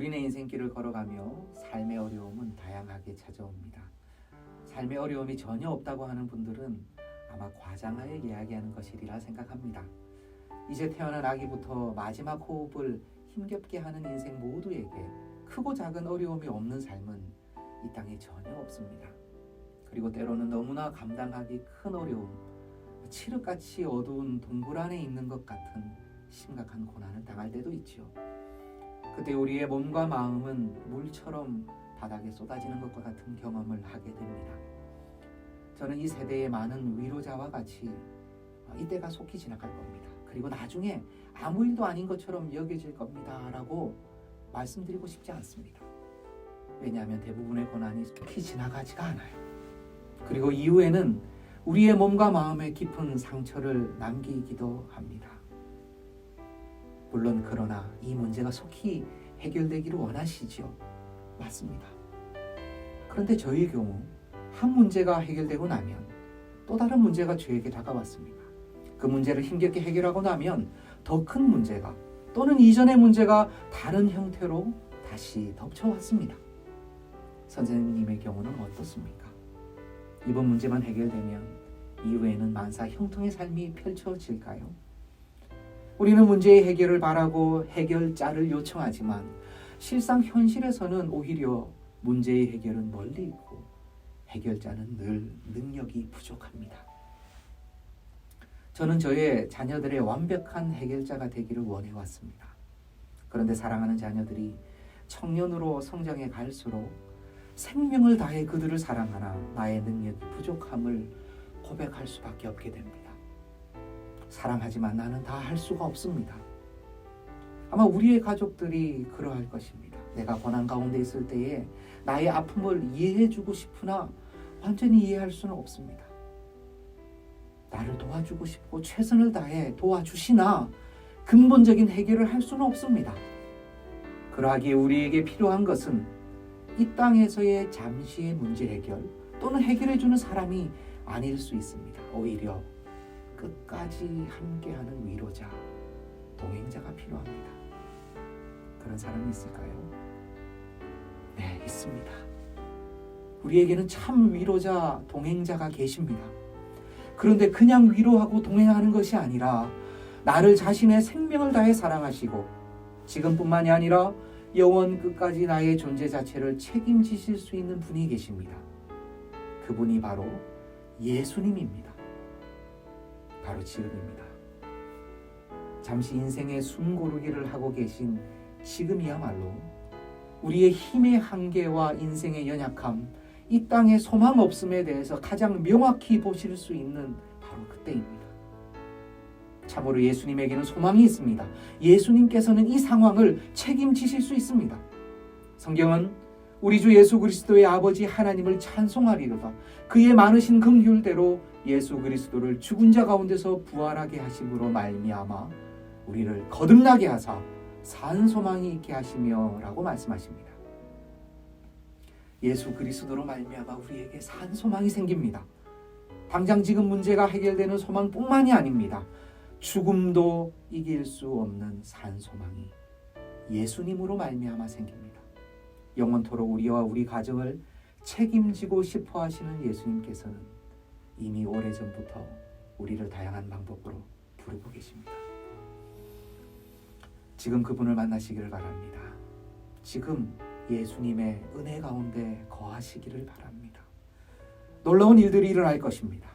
우리네 인생길을 걸어가며 삶의 어려움은 다양하게 찾아옵니다. 삶의 어려움이 전혀 없다고 하는 분들은 아마 과장하여 이야기하는 것이리라 생각합니다. 이제 태어난 아기부터 마지막 호흡을 힘겹게 하는 인생 모두에게 크고 작은 어려움이 없는 삶은 이 땅에 전혀 없습니다. 그리고 때로는 너무나 감당하기 큰 어려움, 칠흑같이 어두운 동굴 안에 있는 것 같은 심각한 고난을 당할 때도 있지요. 그때 우리의 몸과 마음은 물처럼 바닥에 쏟아지는 것과 같은 경험을 하게 됩니다. 저는 이 세대의 많은 위로자와 같이 이때가 속히 지나갈 겁니다. 그리고 나중에 아무 일도 아닌 것처럼 여겨질 겁니다 라고 말씀드리고 싶지 않습니다. 왜냐하면 대부분의 고난이 속히 지나가지가 않아요. 그리고 이후에는 우리의 몸과 마음에 깊은 상처를 남기기도 합니다. 물론 그러나 이 문제가 속히 해결되기를 원하시지요. 맞습니다. 그런데 저희의 경우 한 문제가 해결되고 나면 또 다른 문제가 저에게 다가왔습니다. 그 문제를 힘겹게 해결하고 나면 더 큰 문제가 또는 이전의 문제가 다른 형태로 다시 덮쳐왔습니다. 선생님의 경우는 어떻습니까? 이번 문제만 해결되면 이후에는 만사 형통의 삶이 펼쳐질까요? 우리는 문제의 해결을 바라고 해결자를 요청하지만 실상 현실에서는 오히려 문제의 해결은 멀리 있고 해결자는 늘 능력이 부족합니다. 저는 저의 자녀들의 완벽한 해결자가 되기를 원해왔습니다. 그런데 사랑하는 자녀들이 청년으로 성장해 갈수록 생명을 다해 그들을 사랑하나 나의 능력이 부족함을 고백할 수밖에 없게 됩니다. 사랑하지만 나는 다 할 수가 없습니다. 아마 우리의 가족들이 그러할 것입니다. 내가 고난 가운데 있을 때에 나의 아픔을 이해해주고 싶으나 완전히 이해할 수는 없습니다. 나를 도와주고 싶고 최선을 다해 도와주시나 근본적인 해결을 할 수는 없습니다. 그러하기에 우리에게 필요한 것은 이 땅에서의 잠시의 문제 해결 또는 해결해주는 사람이 아닐 수 있습니다. 오히려 끝까지 함께하는 위로자, 동행자가 필요합니다. 그런 사람이 있을까요? 네, 있습니다. 우리에게는 참 위로자, 동행자가 계십니다. 그런데 그냥 위로하고 동행하는 것이 아니라 나를 자신의 생명을 다해 사랑하시고 지금뿐만이 아니라 영원 끝까지 나의 존재 자체를 책임지실 수 있는 분이 계십니다. 그분이 바로 예수님입니다. 바로 지금입니다. 잠시 인생의 숨고르기를 하고 계신 지금이야말로 우리의 힘의 한계와 인생의 연약함, 이 땅에 소망 없음에 대해서 가장 명확히 보실 수 있는 바로 그때입니다. 참으로 예수님에게는 소망이 있습니다. 예수님께서는 이 상황을 책임지실 수 있습니다. 성경은 우리 주 예수 그리스도의 아버지 하나님을 찬송하리로다. 그의 많으신 긍휼대로 예수 그리스도를 죽은 자 가운데서 부활하게 하심으로 말미암아 우리를 거듭나게 하사 산 소망이 있게 하시며 라고 말씀하십니다. 예수 그리스도로 말미암아 우리에게 산 소망이 생깁니다. 당장 지금 문제가 해결되는 소망뿐만이 아닙니다. 죽음도 이길 수 없는 산 소망이 예수님으로 말미암아 생깁니다. 영원토록 우리와 우리 가정을 책임지고 싶어 하시는 예수님께서는 이미 오래전부터 우리를 다양한 방법으로 부르고 계십니다. 지금 그분을 만나시기를 바랍니다. 지금 예수님의 은혜 가운데 거하시기를 바랍니다. 놀라운 일들이 일어날 것입니다.